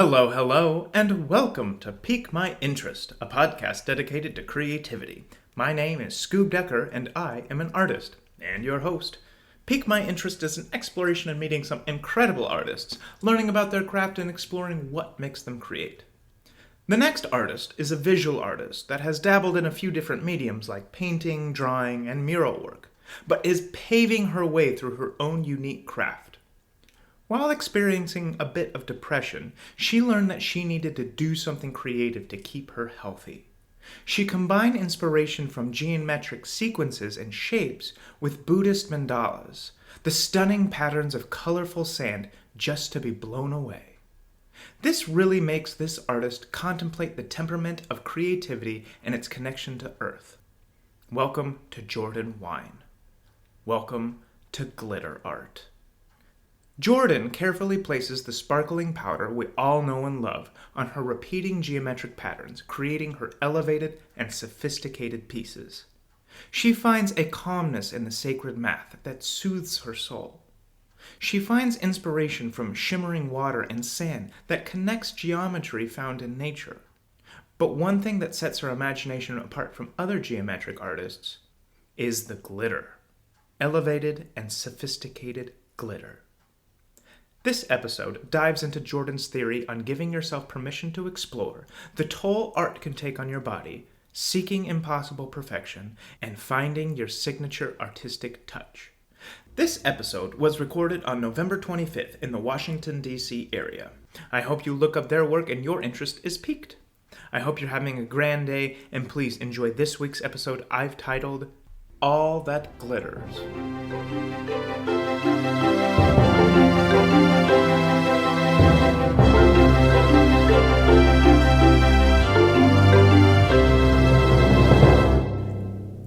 Hello, and welcome to Pique My Interest, a podcast dedicated to creativity. My name is Scoob Decker, and I am an artist, and your host. Pique My Interest is an exploration in meeting some incredible artists, learning about their craft, and exploring what makes them create. The next artist is a visual artist that has dabbled in a few different mediums like painting, drawing, and mural work, but is paving her way through her own unique craft. While experiencing a bit of depression, she learned that she needed to do something creative to keep her healthy. She combined inspiration from geometric sequences and shapes with Buddhist mandalas, the stunning patterns of colorful sand just to be blown away. This really makes this artist contemplate the temperament of creativity and its connection to earth. Welcome to Jordann Wine. Welcome to glitter art. Jordann carefully places the sparkling powder we all know and love on her repeating geometric patterns, creating her elevated and sophisticated pieces. She finds a calmness in the sacred math that soothes her soul. She finds inspiration from shimmering water and sand that connects geometry found in nature. But one thing that sets her imagination apart from other geometric artists is the glitter. Elevated and sophisticated glitter. This episode dives into Jordann's theory on giving yourself permission to explore the toll art can take on your body, seeking impossible perfection, and finding your signature artistic touch. This episode was recorded on November 25th in the Washington, D.C. area. I hope you look up their work and your interest is piqued. I hope you're having a grand day, and please enjoy this week's episode I've titled, All That Glitters.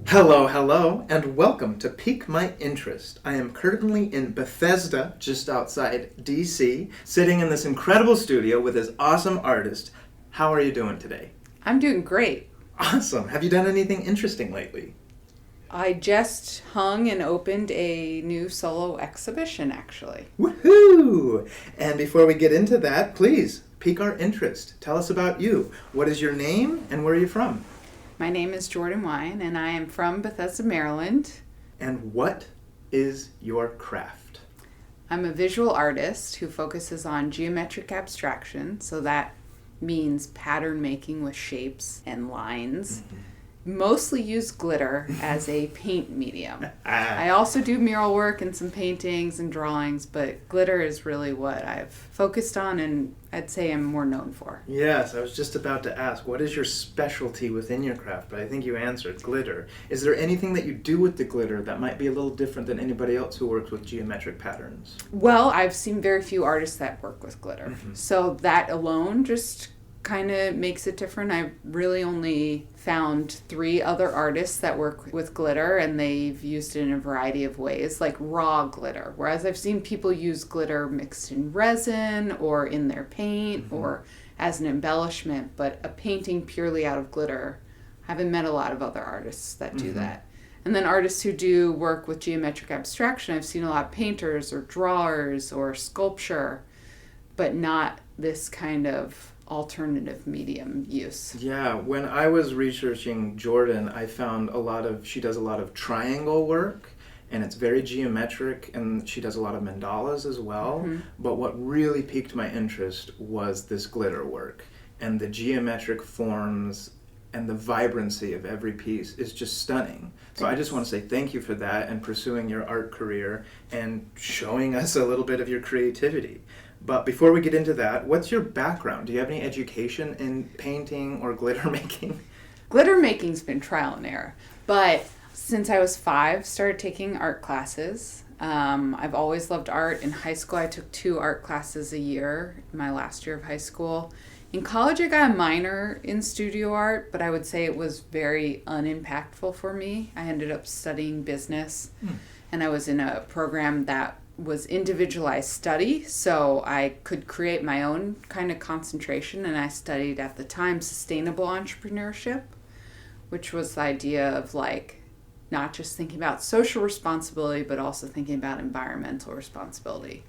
Hello, and welcome to Pique My Interest. I am currently in Bethesda, just outside D.C., sitting in this incredible studio with this awesome artist. How are you doing today? I'm doing great. Awesome. Have you done anything interesting lately? I just hung and opened a new solo exhibition, actually. Woohoo! And before we get into that, please, pique our interest. Tell us about you. What is your name and where are you from? My name is Jordann Wine, and I am from Bethesda, Maryland. And what is your craft? I'm a visual artist who focuses on geometric abstraction, so that means pattern making with shapes and lines. Mm-hmm. Mostly use glitter as a paint medium. I also do mural work and some paintings and drawings, but glitter is really what I've focused on and I'd say I'm more known for. Yes, I was just about to ask, what is your specialty within your craft? But I think you answered glitter. Is there anything that you do with the glitter that might be a little different than anybody else who works with geometric patterns? Well, I've seen very few artists that work with glitter. Mm-hmm. So that alone just kind of makes it different. I really only found 3 other artists that work with glitter, and they've used it in a variety of ways, like raw glitter. Whereas I've seen people use glitter mixed in resin or in their paint or as an embellishment, but a painting purely out of glitter, I haven't met a lot of other artists that do that. And then artists who do work with geometric abstraction, I've seen a lot of painters or drawers or sculpture, but not this kind of alternative medium use. Yeah, when I was researching Jordann, I found she does a lot of triangle work, and it's very geometric, and she does a lot of mandalas as well. Mm-hmm. But what really piqued my interest was this glitter work, and the geometric forms and the vibrancy of every piece is just stunning. So I just want to say thank you for that and pursuing your art career and showing us a little bit of your creativity. But before we get into that, what's your background? Do you have any education in painting or glitter making? Glitter making's been trial and error. But since I was 5, started taking art classes. I've always loved art. In high school, I took 2 art classes a year, my last year of high school. In college, I got a minor in studio art, but I would say it was very unimpactful for me. I ended up studying business, and I was in a program that was individualized study, so I could create my own kind of concentration, and I studied at the time sustainable entrepreneurship, which was the idea of like not just thinking about social responsibility but also thinking about environmental responsibility.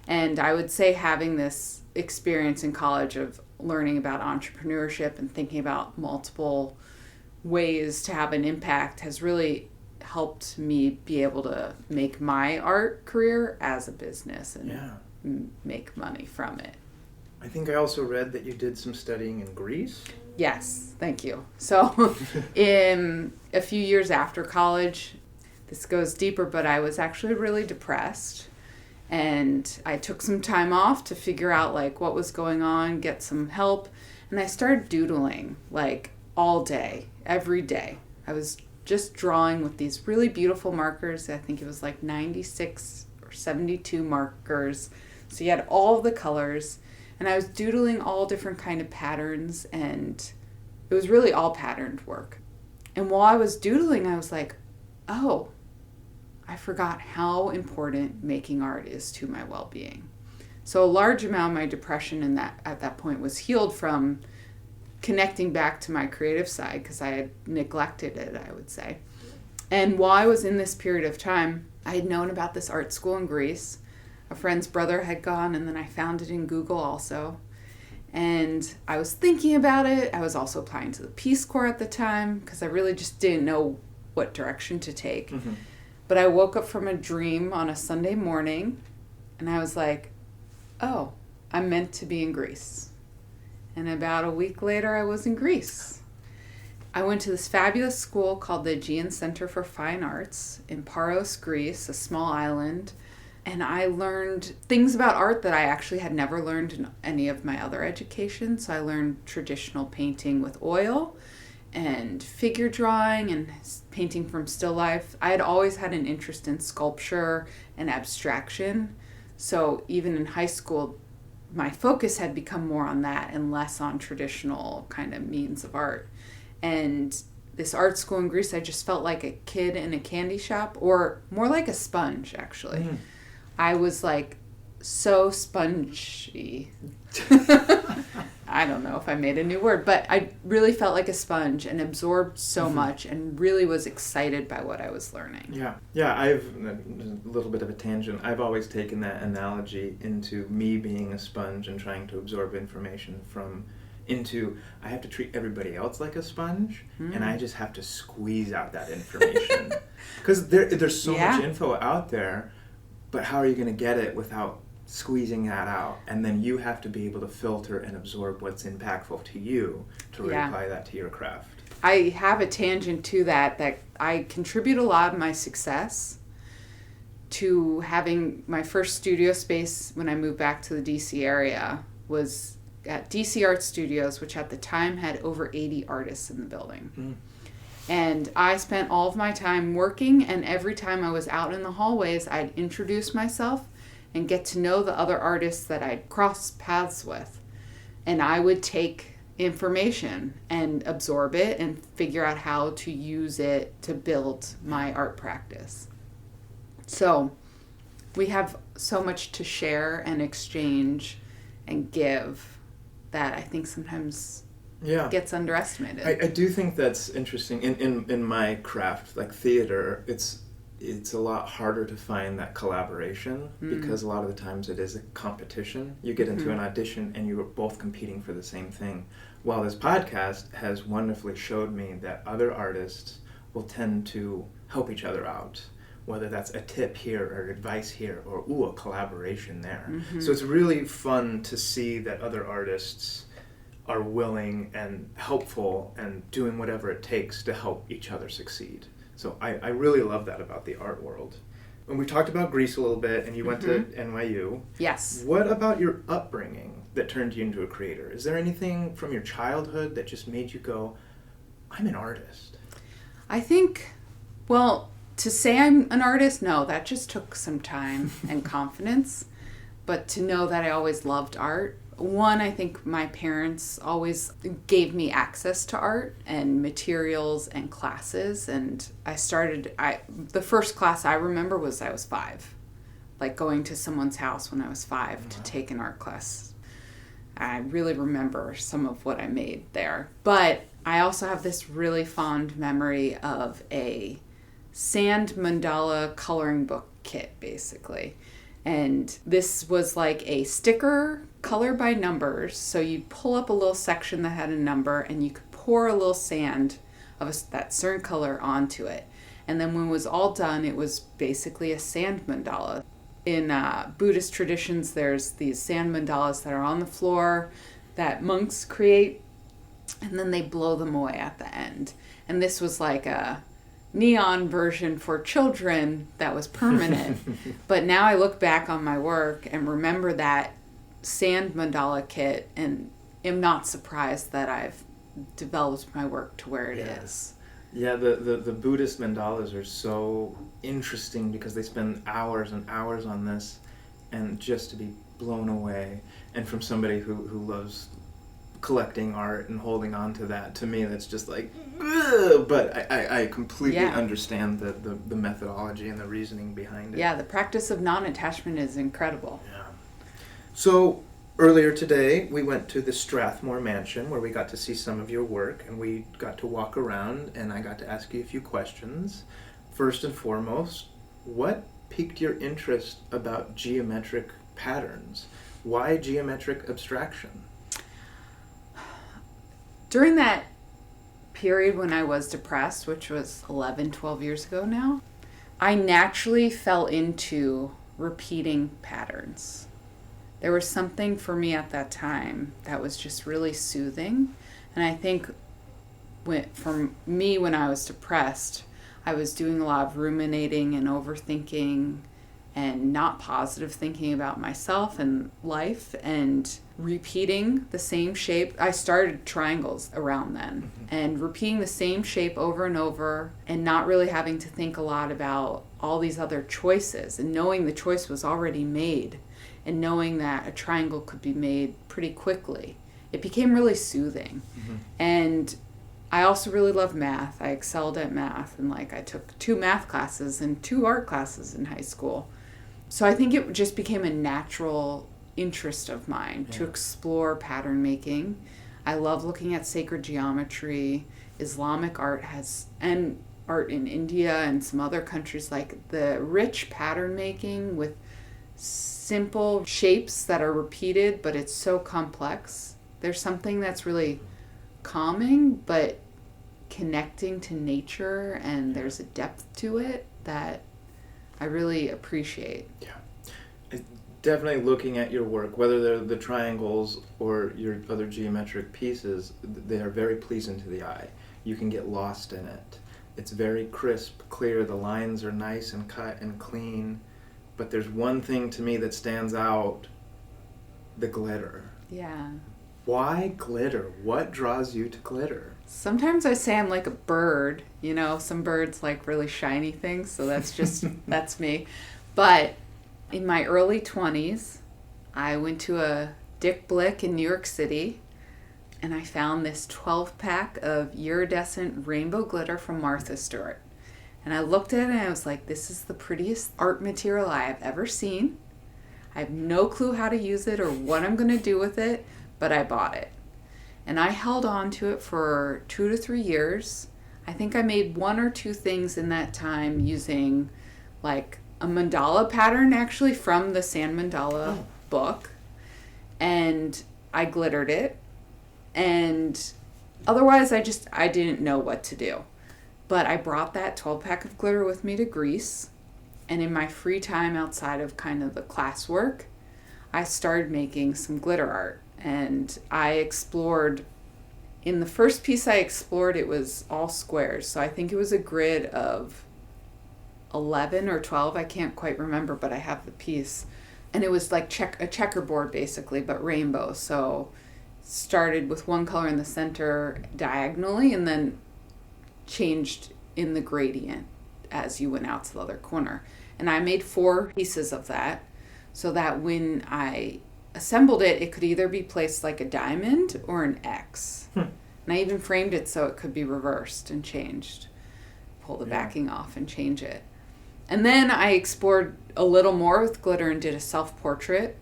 And I would say having this experience in college of learning about entrepreneurship and thinking about multiple ways to have an impact has really helped me be able to make my art career as a business and make money from it. I think I also read that you did some studying in Greece. Yes, thank you. So in a few years after college, this goes deeper, but I was actually really depressed. And I took some time off to figure out like what was going on, get some help. And I started doodling like all day, every day. I was just drawing with these really beautiful markers. I think it was like 96 or 72 markers. So you had all of the colors. And I was doodling all different kind of patterns. And it was really all patterned work. And while I was doodling, I was like, oh, I forgot how important making art is to my well-being. So a large amount of my depression at that point was healed from connecting back to my creative side because I had neglected it, I would say. And while I was in this period of time, I had known about this art school in Greece. A friend's brother had gone, and then I found it in Google also. And I was thinking about it. I was also applying to the Peace Corps at the time because I really just didn't know what direction to take. Mm-hmm. But I woke up from a dream on a Sunday morning, and I was like, oh, I'm meant to be in Greece. And about a week later, I was in Greece. I went to this fabulous school called the Aegean Center for Fine Arts in Paros, Greece, a small island. And I learned things about art that I actually had never learned in any of my other education. So I learned traditional painting with oil and figure drawing and painting from still life. I had always had an interest in sculpture and abstraction. So even in high school, my focus had become more on that and less on traditional kind of means of art. And this art school in Greece, I just felt like a kid in a candy shop, or more like a sponge, actually. Mm. I was like so spongy. I don't know if I made a new word, but I really felt like a sponge and absorbed so much and really was excited by what I was learning. Yeah, I've, a little bit of a tangent, I've always taken that analogy into me being a sponge and trying to absorb information into I have to treat everybody else like a sponge, and I just have to squeeze out that information. Because there's so much info out there, but how are you going to get it without squeezing that out? And then you have to be able to filter and absorb what's impactful to you to reapply that to your craft. I have a tangent to that I contribute a lot of my success to having my first studio space when I moved back to the DC area was at DC Art Studios, which at the time had over 80 artists in the building. Mm. And I spent all of my time working, and every time I was out in the hallways, I'd introduce myself and get to know the other artists that I'd crossed paths with. And I would take information and absorb it and figure out how to use it to build my art practice. So we have so much to share and exchange and give that I think sometimes gets underestimated. I do think that's interesting. In my craft, like theater, it's a lot harder to find that collaboration because a lot of the times it is a competition. You get into an audition and you are both competing for the same thing. While this podcast has wonderfully showed me that other artists will tend to help each other out, whether that's a tip here or advice here or a collaboration there. Mm-hmm. So it's really fun to see that other artists are willing and helpful and doing whatever it takes to help each other succeed. So I really love that about the art world. And we talked about Greece a little bit, and you went to NYU. Yes. What about your upbringing that turned you into a creator? Is there anything from your childhood that just made you go, I'm an artist? I think, well, to say I'm an artist, no, that just took some time and confidence. But to know that I always loved art, one, I think my parents always gave me access to art and materials and classes. And the first class I remember was I was 5. Like going to someone's house when I was 5 to take an art class. I really remember some of what I made there. But I also have this really fond memory of a sand mandala coloring book kit, basically. And this was like a sticker color by numbers. So you'd pull up a little section that had a number, and you could pour a little sand of that certain color onto it. And then when it was all done, it was basically a sand mandala. In Buddhist traditions, there's these sand mandalas that are on the floor that monks create, and then they blow them away at the end. And this was like a neon version for children that was permanent. But now I look back on my work and remember that sand mandala kit and am not surprised that I've developed my work to where it is. Yeah, the Buddhist mandalas are so interesting because they spend hours and hours on this, and just to be blown away. And from somebody who loves collecting art and holding on to that, to me that's just like, ugh! But I completely understand the methodology and the reasoning behind it. Yeah, the practice of non-attachment is incredible. Yeah. So earlier today, we went to the Strathmore Mansion where we got to see some of your work, and we got to walk around, and I got to ask you a few questions. First and foremost, what piqued your interest about geometric patterns? Why geometric abstraction? During that period when I was depressed, which was 11, 12 years ago now, I naturally fell into repeating patterns. There was something for me at that time that was just really soothing. And I think for me, when I was depressed, I was doing a lot of ruminating and overthinking and not positive thinking about myself and life, and repeating the same shape. I started triangles around then, and repeating the same shape over and over, and not really having to think a lot about all these other choices, and knowing the choice was already made, and knowing that a triangle could be made pretty quickly. It became really soothing. And I also really loved math. I excelled at math, and I took 2 math classes and 2 art classes in high school. So I think it just became a natural interest of mine to explore pattern making. I love looking at sacred geometry. Islamic art and art in India and some other countries, like the rich pattern making with simple shapes that are repeated, but it's so complex. There's something that's really calming, but connecting to nature, and there's a depth to it that I really appreciate. Yeah. Definitely looking at your work, whether they're the triangles or your other geometric pieces, they are very pleasing to the eye. You can get lost in it. It's very crisp, clear, the lines are nice and cut and clean. But there's one thing to me that stands out, the glitter. Yeah. Why glitter? What draws you to glitter? Sometimes I say I'm like a bird. Some birds like really shiny things, so that's just, that's me. But in my early 20s, I went to a Dick Blick in New York City, and I found this 12-pack of iridescent rainbow glitter from Martha Stewart. And I looked at it and I was like, this is the prettiest art material I have ever seen. I have no clue how to use it or what I'm going to do with it, but I bought it. And I held on to it for 2 to 3 years. I think I made 1 or 2 things in that time using a mandala pattern actually from the Sand Mandala book. And I glittered it. And otherwise I didn't know what to do. But I brought that 12-pack of glitter with me to Greece, and in my free time outside of kind of the classwork, I started making some glitter art. And I explored, in the first piece I explored, it was all squares. So I think it was a grid of 11 or 12, I can't quite remember, but I have the piece. And it was like a checkerboard basically, but rainbow. So started with one color in the center diagonally, and then changed in the gradient as you went out to the other corner. And I made 4 pieces of that so that when I assembled it, it could either be placed like a diamond or an X. And I even framed it so it could be reversed and changed. Pull the backing off and change it. And then I explored a little more with glitter and did a self-portrait.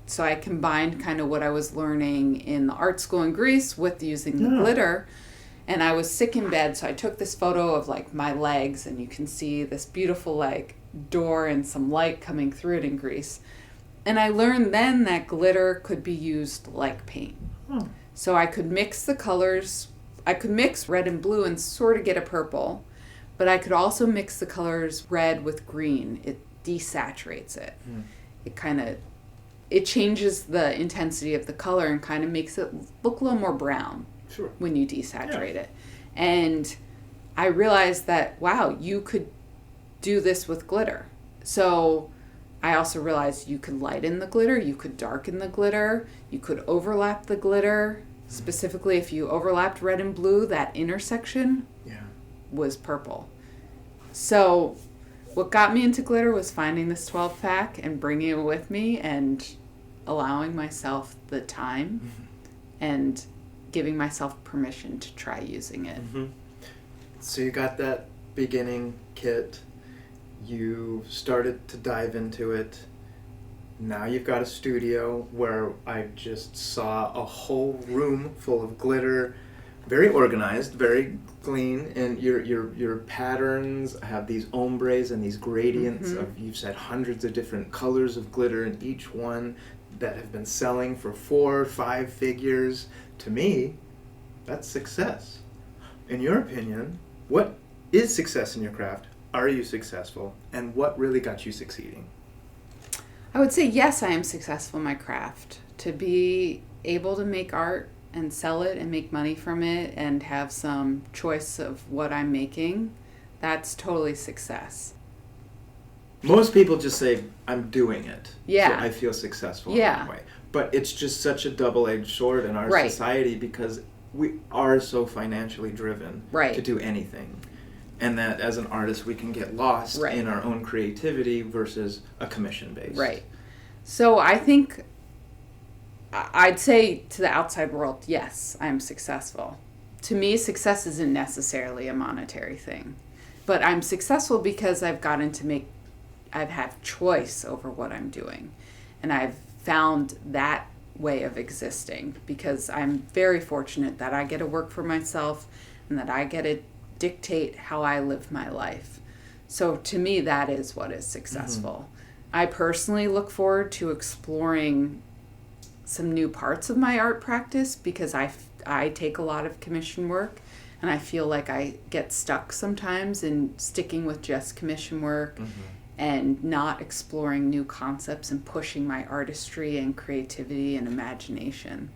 So I combined kind of what I was learning in the art school in Greece with using the glitter. And I was sick in bed, so I took this photo of my legs, and you can see this beautiful door and some light coming through it in Greece. And I learned then that glitter could be used like paint. So I could mix the colors. I could mix red and blue and sort of get a purple, but I could also mix the colors red with green. It desaturates it. It changes the intensity of the color and kind of makes it look a little more brown when you desaturate it. And I realized that, wow, you could do this with glitter. So I also realized you could lighten the glitter, you could darken the glitter, you could overlap the glitter. Specifically, if you overlapped red and blue, that intersection was purple. So what got me into glitter was finding this 12-pack and bringing it with me and allowing myself the time and giving myself permission to try using it. So you got that beginning kit. You started to dive into it. Now you've got a studio where I just saw a whole room full of glitter, very organized, very clean, and your patterns have these ombres and these gradients of, you've said, hundreds of different colors of glitter in each one that have been selling for 4 or 5 figures. To me, that's success. In your opinion, what is success in your craft? Are you successful? And what really got you succeeding? I would say yes, I am successful in my craft. To be able to make art and sell it and make money from it and have some choice of what I'm making, that's totally success. Most people just say, I'm doing it. Yeah. So I feel successful in that way. But it's just such a double-edged sword in our society because we are so financially driven to do anything. And that as an artist, we can get lost in our own creativity versus a commission base. Right. So I think I'd say to the outside world, yes, I'm successful. To me, success isn't necessarily a monetary thing. But I'm successful because I've had choice over what I'm doing. And I've found that way of existing because I'm very fortunate that I get to work for myself and that I get to dictate how I live my life. So to me, that is what is successful. I personally look forward to exploring some new parts of my art practice because I take a lot of commission work and I feel like I get stuck sometimes in sticking with just commission work and not exploring new concepts and pushing my artistry and creativity and imagination.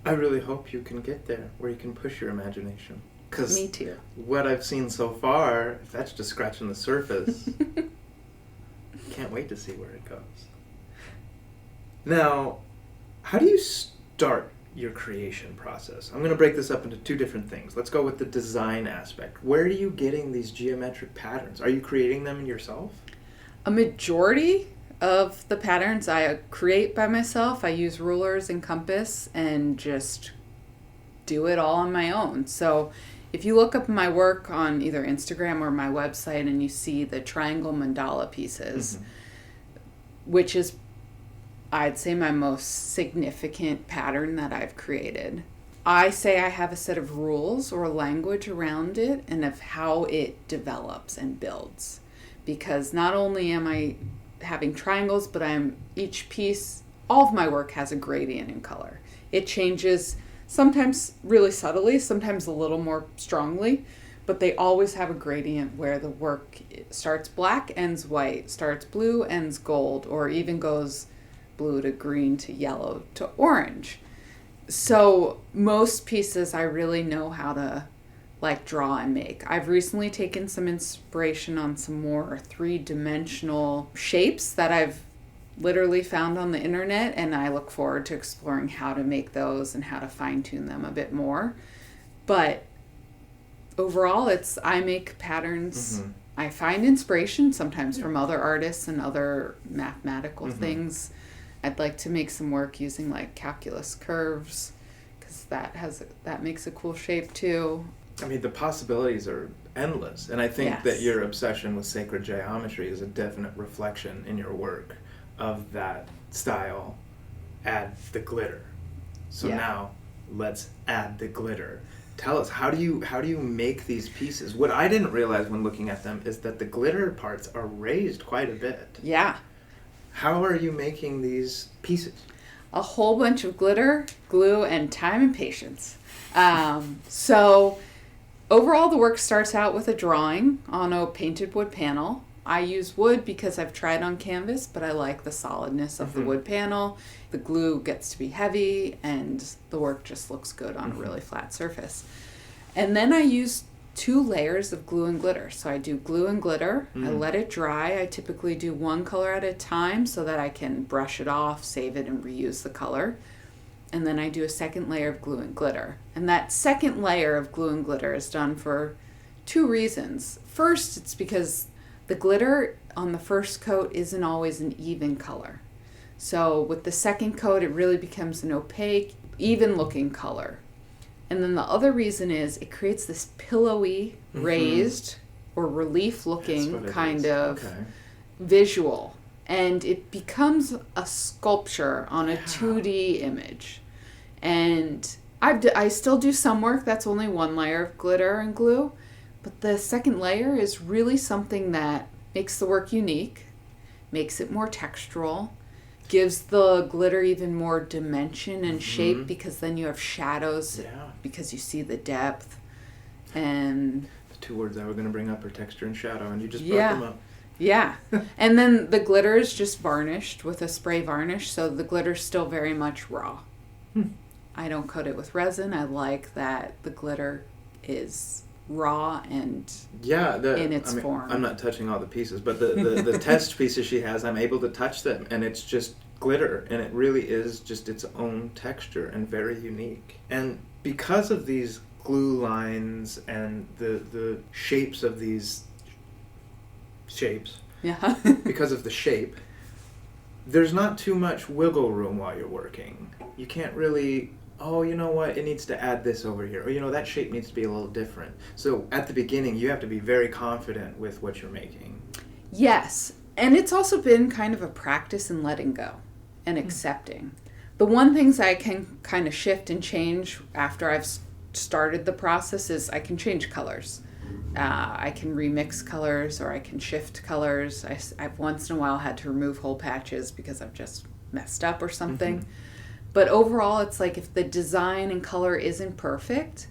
I really hope you can get there where you can push your imagination. Me too. What I've seen so far, if that's just scratching the surface, can't wait to see where it goes. Now, how do you start your creation process? I'm going to break this up into 2 different things. Let's go with the design aspect. Where are you getting these geometric patterns? Are you creating them yourself? A majority of the patterns I create by myself. I use rulers and compass and just do it all on my own. So if you look up my work on either Instagram or my website and you see the triangle mandala pieces, which is, I'd say, my most significant pattern that I've created. I say I have a set of rules or language around it and of how it develops and builds. Because not only am I having triangles, but each piece, all of my work has a gradient in color. It changes sometimes really subtly, sometimes a little more strongly, but they always have a gradient where the work starts black, ends white, starts blue, ends gold, or even goes blue to green to yellow to orange. So most pieces I really know how to draw and make. I've recently taken some inspiration on some more 3-dimensional shapes that I've literally found on the internet, and I look forward to exploring how to make those and how to fine-tune them a bit more. But overall, I make patterns. I find inspiration sometimes from other artists and other mathematical things. I'd like to make some work using calculus curves because that makes a cool shape too. I mean, the possibilities are endless, and I think that your obsession with sacred geometry is a definite reflection in your work of that style. Add the glitter. So now let's add the glitter. Tell us, how do you make these pieces? What I didn't realize when looking at them is that the glitter parts are raised quite a bit. Yeah. How are you making these pieces? A whole bunch of glitter, glue, and time and patience. So overall, the work starts out with a drawing on a painted wood panel. I use wood because I've tried on canvas, but I like the solidness of the wood panel. The glue gets to be heavy, and the work just looks good on a really flat surface. And then I use 2 layers of glue and glitter. So I do glue and glitter. I let it dry. I typically do one color at a time so that I can brush it off, save it, and reuse the color. And then I do a second layer of glue and glitter. And that second layer of glue and glitter is done for 2 reasons. First, it's because the glitter on the first coat isn't always an even color. So with the second coat, it really becomes an opaque, even-looking color. And then the other reason is it creates this pillowy, raised, or relief-looking kind of visual. And it becomes a sculpture on a 2D image. And I still do some work that's only 1 layer of glitter and glue. But the second layer is really something that makes the work unique, makes it more textural, gives the glitter even more dimension and shape, because then you have shadows because you see the depth. And the 2 words I was going to bring up are texture and shadow, and you just brought them up. Yeah. And then the glitter is just varnished with a spray varnish, so the glitter's still very much raw. I don't coat it with resin. I like that the glitter is raw and in its form. I'm not touching all the pieces, but the test pieces she has, I'm able to touch them, and it's just glitter, and it really is just its own texture and very unique. And because of these glue lines and the shapes of these shapes, because of the shape, there's not too much wiggle room while you're working. You can't really, oh, you know what, it needs to add this over here. Or, you know, that shape needs to be a little different. So at the beginning, you have to be very confident with what you're making. Yes. And it's also been kind of a practice in letting go and accepting. The one things I can kind of shift and change after I've started the process is I can change colors. I can remix colors, or I can shift colors. I've once in a while had to remove whole patches because I've just messed up or something. But overall, it's like if the design and color isn't perfect,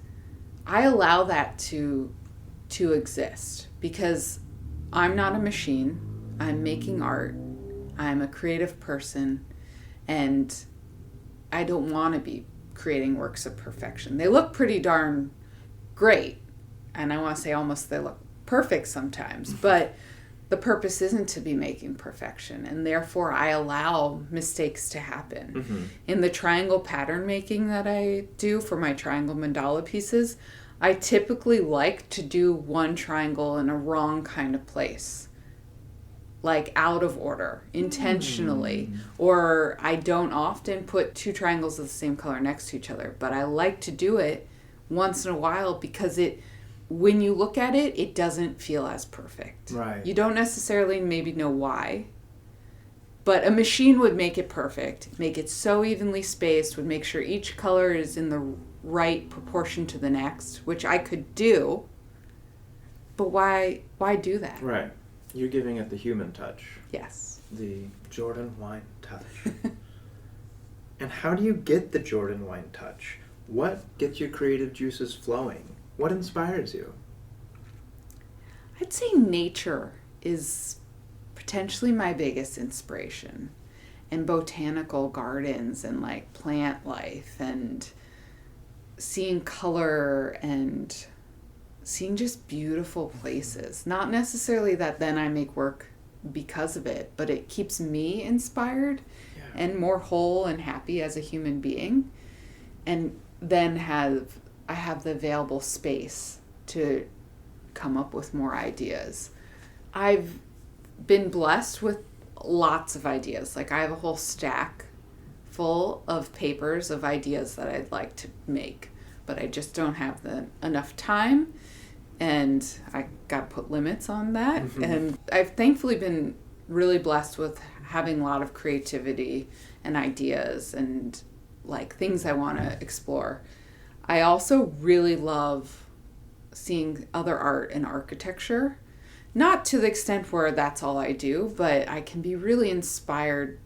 I allow that to exist, because I'm not a machine. I'm making art. I'm a creative person, and I don't want to be creating works of perfection. They look pretty darn great, and I want to say almost they look perfect sometimes, but the purpose isn't to be making perfection, and therefore I allow mistakes to happen. In the triangle pattern making that I do for my triangle mandala pieces, I typically like to do one triangle in a wrong kind of place, like out of order, intentionally. Or I don't often put 2 triangles of the same color next to each other, but I like to do it once in a while because when you look at it, it doesn't feel as perfect. Right. You don't necessarily maybe know why, but a machine would make it perfect, make it so evenly spaced, would make sure each color is in the right proportion to the next, which I could do, but why do that? Right. You're giving it the human touch. Yes. The Jordann wine touch. And how do you get the Jordann wine touch? What gets your creative juices flowing? What inspires you? I'd say nature is potentially my biggest inspiration, and botanical gardens and like plant life and seeing color and seeing just beautiful places. Not necessarily that then I make work because of it, but it keeps me inspired and more whole and happy as a human being. And then I have the available space to come up with more ideas. I've been blessed with lots of ideas. Like I have a whole stack full of papers of ideas that I'd like to make, but I just don't have enough time, and I got to put limits on that. And I've thankfully been really blessed with having a lot of creativity and ideas and like things I want to explore. I also really love seeing other art and architecture. Not to the extent where that's all I do, but I can be really inspired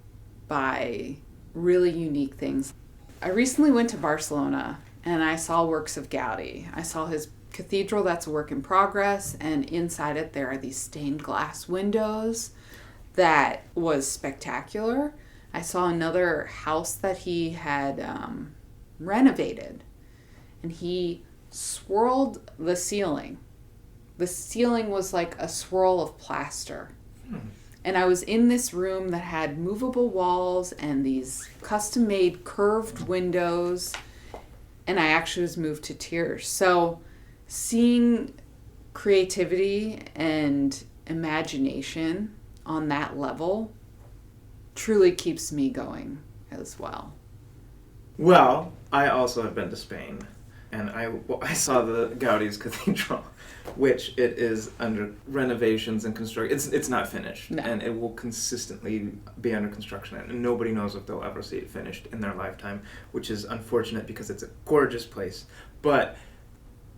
by really unique things. I recently went to Barcelona and I saw works of Gaudi. I saw his cathedral that's a work in progress, and inside it there are these stained glass windows that was spectacular. I saw another house that he had renovated, and he swirled the ceiling. The ceiling was like a swirl of plaster. And I was in this room that had movable walls and these custom-made curved windows, and I actually was moved to tears. So seeing creativity and imagination on that level truly keeps me going as well. Well, I also have been to Spain, and I saw the Gaudi's cathedral, which it is under renovations and construction. It's not finished, No. and it will consistently be under construction, and nobody knows if they'll ever see it finished in their lifetime, which is unfortunate because it's a gorgeous place. But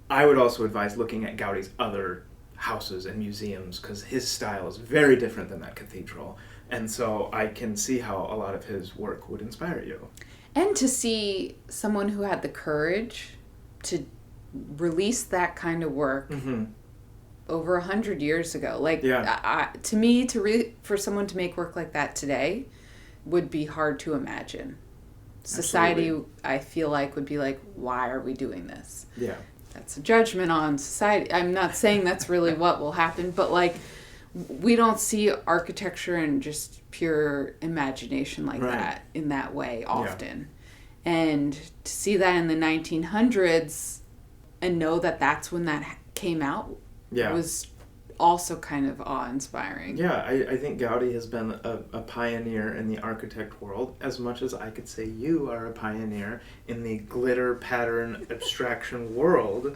I would also advise looking at Gaudi's other houses and museums, because his style is very different than that cathedral, and so I can see how a lot of his work would inspire you. And to see someone who had the courage to release that kind of work over 100 years ago. Like, to me, for someone to make work like that today would be hard to imagine. Society, Absolutely. I feel like, would be like, why are we doing this? Yeah. That's a judgment on society. I'm not saying that's really what will happen, but like, we don't see architecture and just pure imagination like that in that way often. Yeah. And to see that in the 1900s and know that that's when that came out was also kind of awe-inspiring. Yeah, I think Gaudi has been a pioneer in the architect world, as much as I could say you are a pioneer in the glitter pattern abstraction world.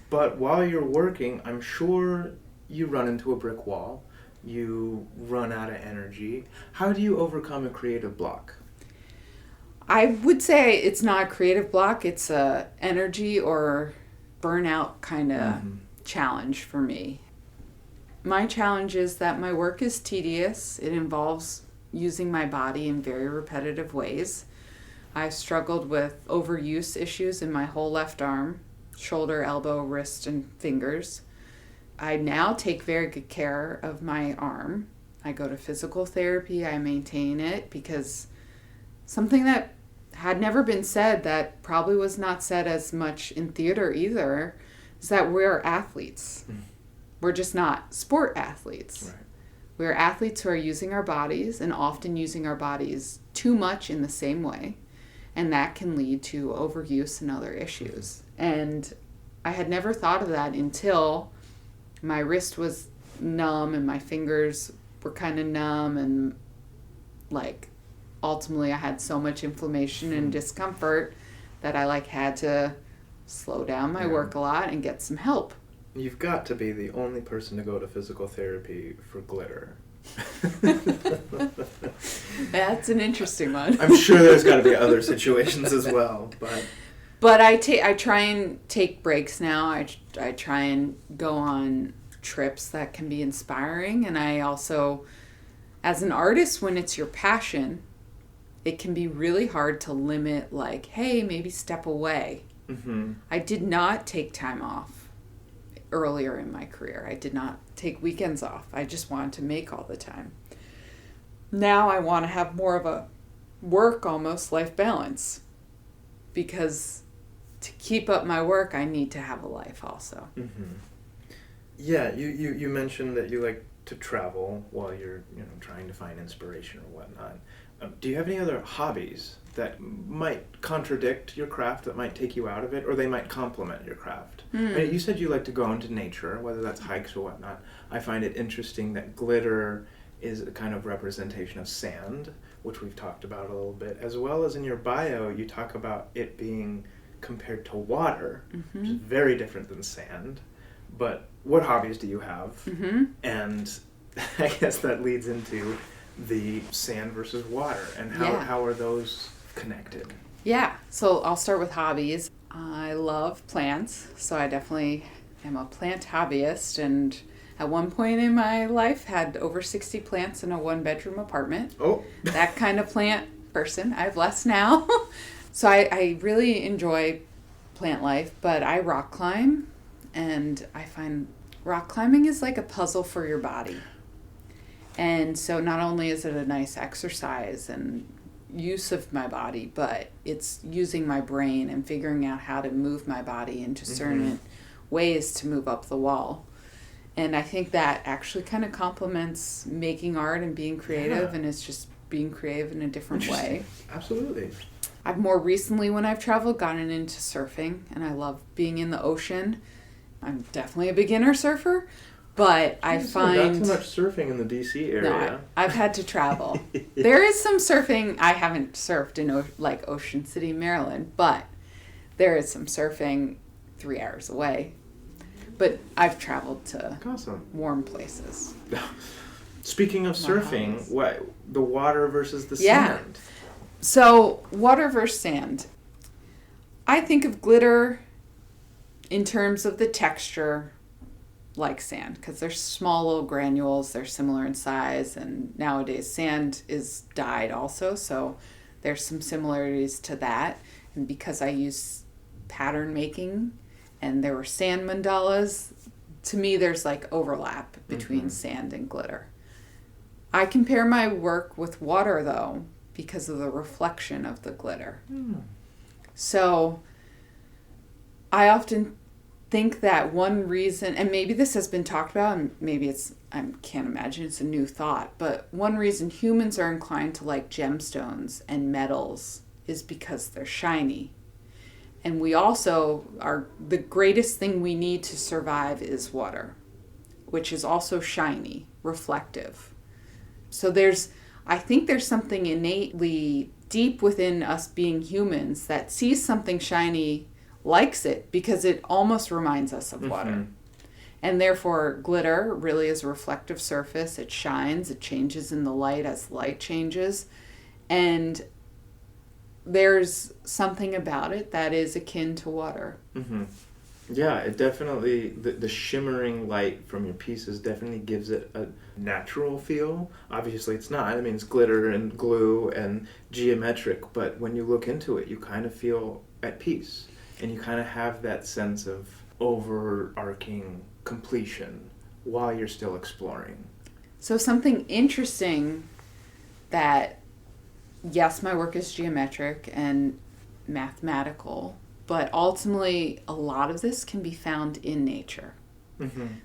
But while you're working, I'm sure you run into a brick wall. You run out of energy. How do you overcome a creative block? I would say it's not a creative block. It's a energy or burnout kind of challenge for me. My challenge is that my work is tedious. It involves using my body in very repetitive ways. I've struggled with overuse issues in my whole left arm, shoulder, elbow, wrist, and fingers. I now take very good care of my arm. I go to physical therapy. I maintain it, because something that had never been said, that probably was not said as much in theater either, is that we're athletes. We're just not sport athletes. Right. We're athletes who are using our bodies, and often using our bodies too much in the same way. And that can lead to overuse and other issues. And I had never thought of that until my wrist was numb and my fingers were kind of numb, and like ultimately I had so much inflammation and discomfort that I had to slow down my work a lot and get some help. You've got to be the only person to go to physical therapy for glitter. That's an interesting one. I'm sure there's got to be other situations as well, but I try and take breaks now. I try and go on trips that can be inspiring, and I also, as an artist, when it's your passion, it can be really hard to limit, hey, maybe step away. I did not take time off earlier in my career. I did not take weekends off. I just wanted to make all the time. Now I want to have more of a work, almost life balance, because to keep up my work, I need to have a life also. Yeah, you mentioned that you like to travel while you're trying to find inspiration or whatnot. Do you have any other hobbies that might contradict your craft, that might take you out of it, or they might complement your craft? I mean, you said you like to go into nature, whether that's hikes or whatnot. I find it interesting that glitter is a kind of representation of sand, which we've talked about a little bit, as well as in your bio, you talk about it being compared to water, which is very different than sand. But what hobbies do you have? And I guess that leads into the sand versus water, and how are those connected? Yeah, so I'll start with hobbies. I love plants, so I definitely am a plant hobbyist and at one point in my life, had over 60 plants in a 1-bedroom apartment. Oh. That kind of plant person. I have less now. So I really enjoy plant life, but I rock climb, and I find rock climbing is like a puzzle for your body. And so not only is it a nice exercise and use of my body, but it's using my brain and figuring out how to move my body into certain ways to move up the wall. And I think that actually kind of complements making art and being creative, and it's just being creative in a different way. Absolutely. I've more recently, when I've traveled, gotten into surfing, and I love being in the ocean. I'm definitely a beginner surfer, but I find... Not so much surfing in the D.C. area. No, I've had to travel. There is some surfing. I haven't surfed in Ocean City, Maryland, but there is some surfing 3 hours away. But I've traveled to warm places. Speaking of surfing, the water versus the sand? So, water versus sand. I think of glitter in terms of the texture like sand, because they're small little granules, they're similar in size, and nowadays sand is dyed also, so there's some similarities to that. And because I use pattern making, and there were sand mandalas, to me there's like overlap between sand and glitter. I compare my work with water, though, because of the reflection of the glitter. So I often think that one reason, and maybe this has been talked about, and maybe I can't imagine it's a new thought, but one reason humans are inclined to like gemstones and metals is because they're shiny. And we also the greatest thing we need to survive is water, which is also shiny, reflective. So I think there's something innately deep within us being humans that sees something shiny, likes it, because it almost reminds us of water. And therefore, glitter really is a reflective surface. It shines, it changes in the light as light changes. And there's something about it that is akin to water. Yeah, it definitely, the shimmering light from your pieces definitely gives it a natural feel. Obviously it's not. I mean, it's glitter and glue and geometric, but when you look into it, you kind of feel at peace. And you kind of have that sense of overarching completion while you're still exploring. So something interesting that, yes, my work is geometric and mathematical, but ultimately a lot of this can be found in nature.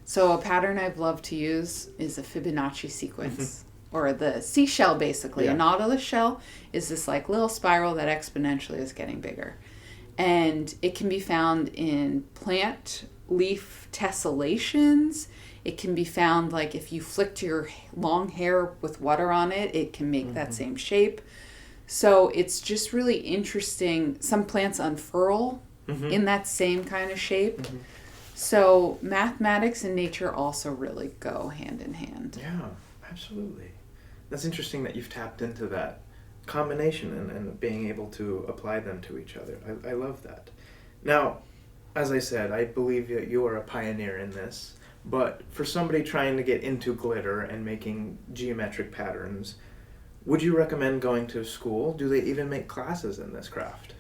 So a pattern I've loved to use is a Fibonacci sequence, or the seashell, basically. A nautilus shell is this like little spiral that exponentially is getting bigger. And it can be found in plant leaf tessellations. It can be found, like, if you flicked your long hair with water on it, it can make that same shape. So it's just really interesting. Some plants unfurl in that same kind of shape. So mathematics and nature also really go hand in hand. Yeah, absolutely. That's interesting that you've tapped into that combination and being able to apply them to each other. I love that. Now, as I said, I believe that you are a pioneer in this, but for somebody trying to get into glitter and making geometric patterns, would you recommend going to school? Do they even make classes in this craft?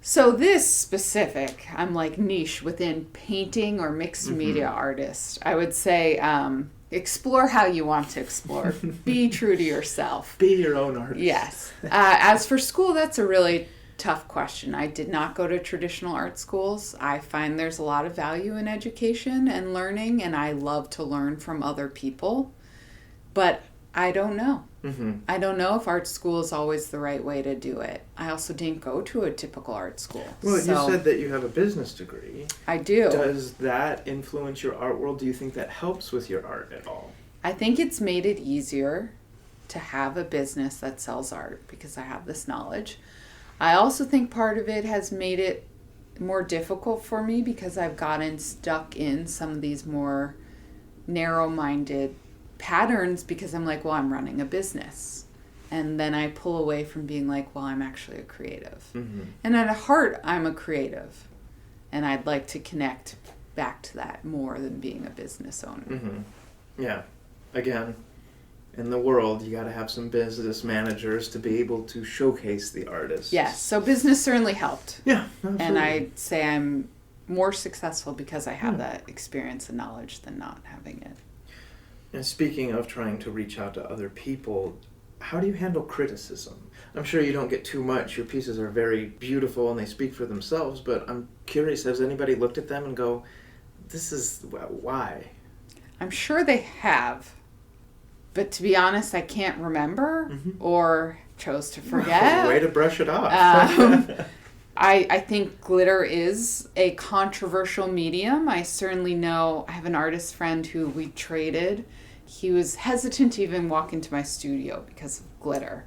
So this specific, I'm like niche within painting or mixed media artist. I would say explore how you want to explore. Be true to yourself. Be your own artist. Yes. As for school, that's a really tough question. I did not go to traditional art schools. I find there's a lot of value in education and learning, and I love to learn from other people. But I don't know. I don't know if art school is always the right way to do it. I also didn't go to a typical art school. Well, you said that you have a business degree. I do. Does that influence your art world? Do you think that helps with your art at all? I think it's made it easier to have a business that sells art because I have this knowledge. I also think part of it has made it more difficult for me because I've gotten stuck in some of these more narrow-minded patterns because I'm like, well, I'm running a business. And then I pull away from being like, well, I'm actually a creative. And at heart, I'm a creative. And I'd like to connect back to that more than being a business owner. Yeah. Again, in the world, you got to have some business managers to be able to showcase the artists. Yes, so business certainly helped. Yeah, absolutely. And I'd say I'm more successful because I have that experience and knowledge than not having it. And speaking of trying to reach out to other people, how do you handle criticism? I'm sure you don't get too much. Your pieces are very beautiful and they speak for themselves, but I'm curious, has anybody looked at them and go, this is why? I'm sure they have, but to be honest, I can't remember or chose to forget. Way to brush it off. I think glitter is a controversial medium. I certainly know, I have an artist friend who we traded. He was hesitant to even walk into my studio because of glitter.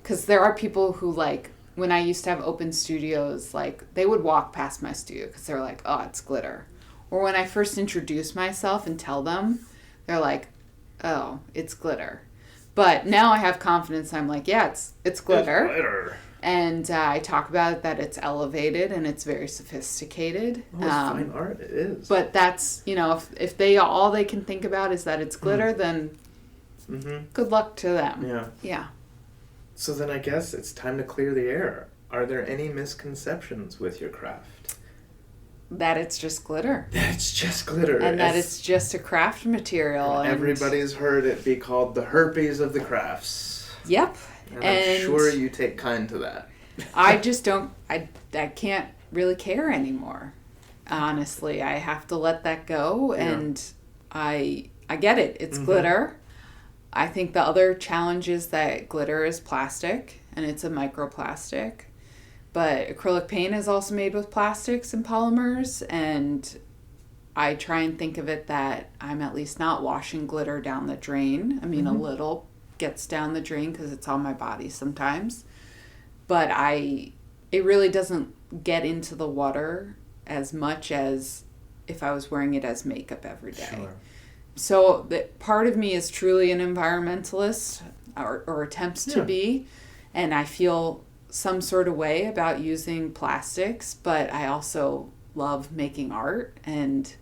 Because there are people who, like, when I used to have open studios, like, they would walk past my studio because they're like, oh, it's glitter. Or when I first introduce myself and tell them, they're like, oh, it's glitter. But now I have confidence. I'm like, yeah, it's glitter. It's glitter. And I talk about it, that it's elevated and it's very sophisticated. Oh, it's fine art. It is. But that's, if they all they can think about is that it's glitter, then good luck to them. Yeah. Yeah. So then I guess it's time to clear the air. Are there any misconceptions with your craft? That it's just glitter. That it's just glitter. And that it's just a craft material. And everybody's heard it be called the herpes of the crafts. Yep. And I'm sure you take kind to that. I just don't, I can't really care anymore. Honestly, I have to let that go. Yeah. And I get it. It's glitter. I think the other challenge is that glitter is plastic and it's a microplastic. But acrylic paint is also made with plastics and polymers, and I try and think of it that I'm at least not washing glitter down the drain. I mean, a little gets down the drain because it's on my body sometimes. But it really doesn't get into the water as much as if I was wearing it as makeup every day. Sure. So part of me is truly an environmentalist, or attempts to be, and I feel some sort of way about using plastics, but I also love making art and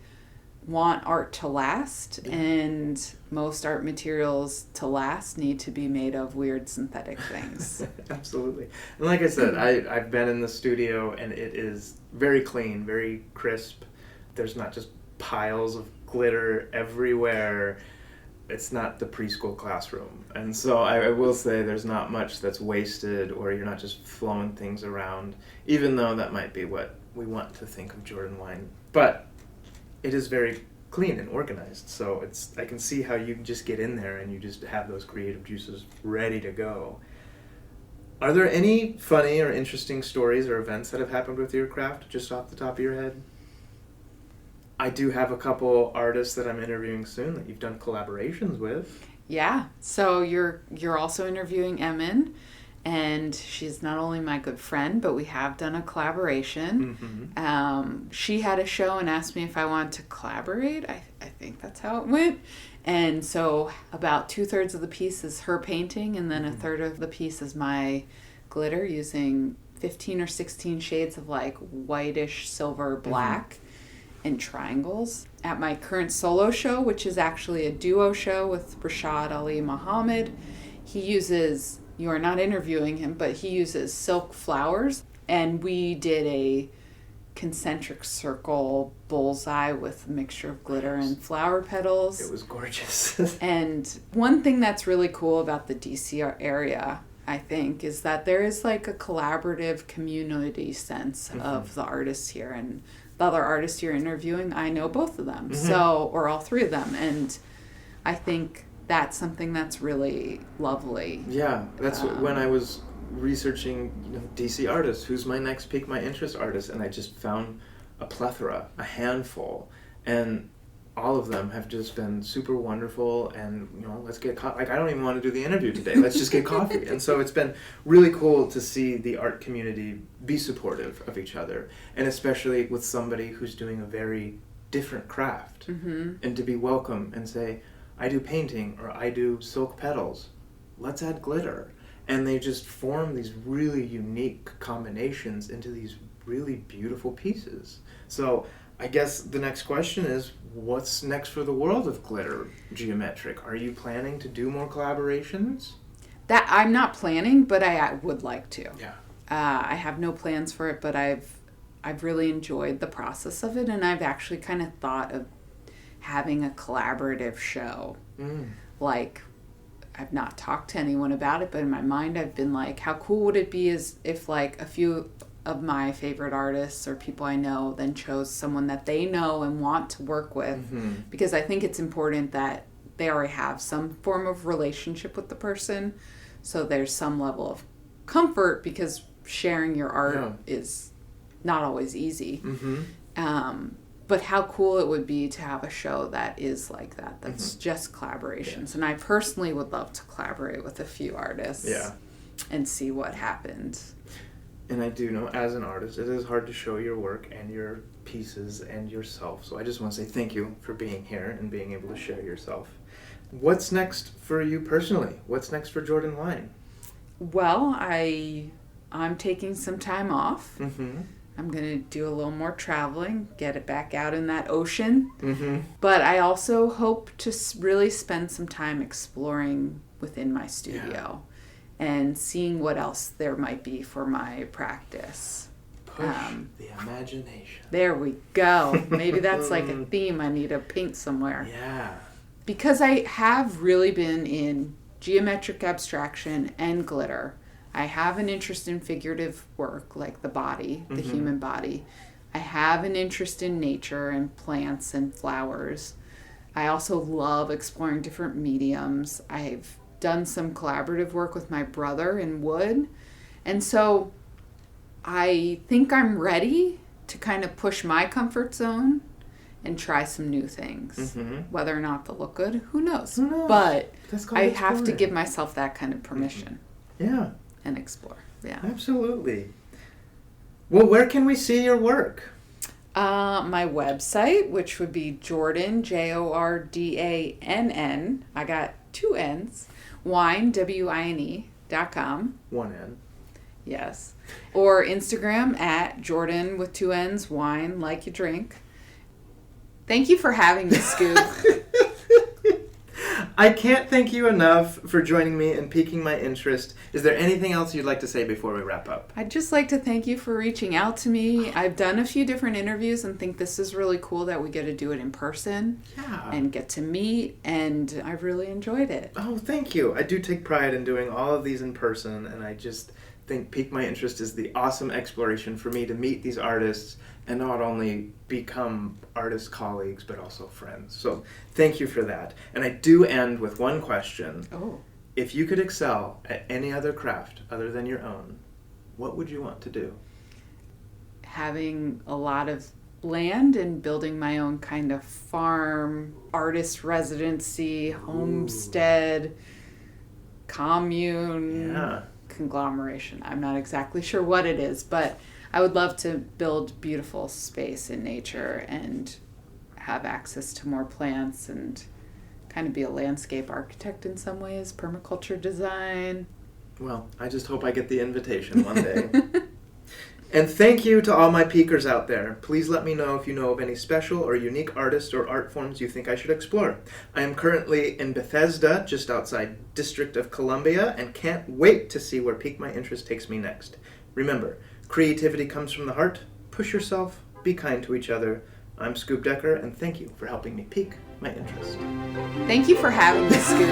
want art to last, and most art materials to last need to be made of weird synthetic things. Absolutely. And like I said, I've been in the studio and it is very clean, very crisp. There's not just piles of glitter everywhere. It's not the preschool classroom. And so I will say there's not much that's wasted, or you're not just throwing things around, even though that might be what we want to think of Jordann wine. But it is very clean and organized. So I can see how you can just get in there and you just have those creative juices ready to go. Are there any funny or interesting stories or events that have happened with your craft, just off the top of your head? I do have a couple artists that I'm interviewing soon that you've done collaborations with. Yeah. So you're also interviewing Emin, and she's not only my good friend, but we have done a collaboration. She had a show and asked me if I wanted to collaborate. I think that's how it went. And so about 2/3 of the piece is her painting, and then 1/3 of the piece is my glitter, using 15 or 16 shades of like whitish, silver, black. In triangles. At my current solo show, which is actually a duo show with Rashad Ali Muhammad, he uses, you are not interviewing him, but he uses silk flowers, and we did a concentric circle bullseye with a mixture of glitter and flower petals. It was gorgeous. And one thing that's really cool about the DC area, I think, is that there is like a collaborative community sense of the artists here, and the other artists you're interviewing, I know both of them, or all three of them, and I think that's something that's really lovely. Yeah, that's when I was researching DC artists, who's my next Pique My Interest artist, and I just found a plethora, a handful, and all of them have just been super wonderful, and let's get coffee. Like, I don't even want to do the interview today. Let's just get coffee. And so it's been really cool to see the art community be supportive of each other, and especially with somebody who's doing a very different craft, and to be welcome and say, I do painting, or I do silk petals. Let's add glitter. And they just form these really unique combinations into these really beautiful pieces. So I guess the next question is, what's next for the world of glitter geometric? Are you planning to do more collaborations? That I'm not planning, but I would like to. Yeah. I have no plans for it, but I've really enjoyed the process of it, and I've actually kind of thought of having a collaborative show. Like, I've not talked to anyone about it, but in my mind I've been like, how cool would it be is if like a few of my favorite artists or people I know then chose someone that they know and want to work with, because I think it's important that they already have some form of relationship with the person, so there's some level of comfort, because sharing your art is not always easy. But how cool it would be to have a show that is like that, that's just collaborations. And I personally would love to collaborate with a few artists and see what happens. And I do know, as an artist, it is hard to show your work and your pieces and yourself. So I just want to say thank you for being here and being able to share yourself. What's next for you personally? What's next for Jordann Wine? Well, I'm taking some time off. I'm going to do a little more traveling, get it back out in that ocean. But I also hope to really spend some time exploring within my studio and seeing what else there might be for my practice. Push the imagination. There we go. Maybe that's like a theme I need to paint somewhere. Yeah. Because I have really been in geometric abstraction and glitter. I have an interest in figurative work, like the body, the human body. I have an interest in nature and plants and flowers. I also love exploring different mediums. I've done some collaborative work with my brother in wood. And so I think I'm ready to kind of push my comfort zone and try some new things. Whether or not they'll look good, who knows? But I have to give myself that kind of permission. Yeah. And explore. Yeah. Absolutely. Well, where can we see your work? My website, which would be Jordann, Jordann. I got 2 N's. Wine, WINE.com. 1 N. Yes. Or Instagram at Jordann with 2 N's, wine like you drink. Thank you for having me, Scoop. I can't thank you enough for joining me and piquing my interest. Is there anything else you'd like to say before we wrap up? I'd just like to thank you for reaching out to me. I've done a few different interviews and think this is really cool that we get to do it in person and get to meet, and I've really enjoyed it. Oh, thank you. I do take pride in doing all of these in person, and I just think Pique My Interest is the awesome exploration for me to meet these artists and not only become artist colleagues, but also friends. So thank you for that. And I do end with one question. If you could excel at any other craft other than your own, what would you want to do? Having a lot of land and building my own kind of farm, artist residency, homestead, commune, conglomeration. I'm not exactly sure what it is, but I would love to build beautiful space in nature and have access to more plants and kind of be a landscape architect in some ways, permaculture design. Well, I just hope I get the invitation one day. And thank you to all my peakers out there. Please let me know if you know of any special or unique artists or art forms you think I should explore. I am currently in Bethesda, just outside District of Columbia, and can't wait to see where Pique My Interest takes me next. Remember, creativity comes from the heart. Push yourself. Be kind to each other. I'm Scoop Decker, and thank you for helping me pique my interest. Thank you for having me, Scoop.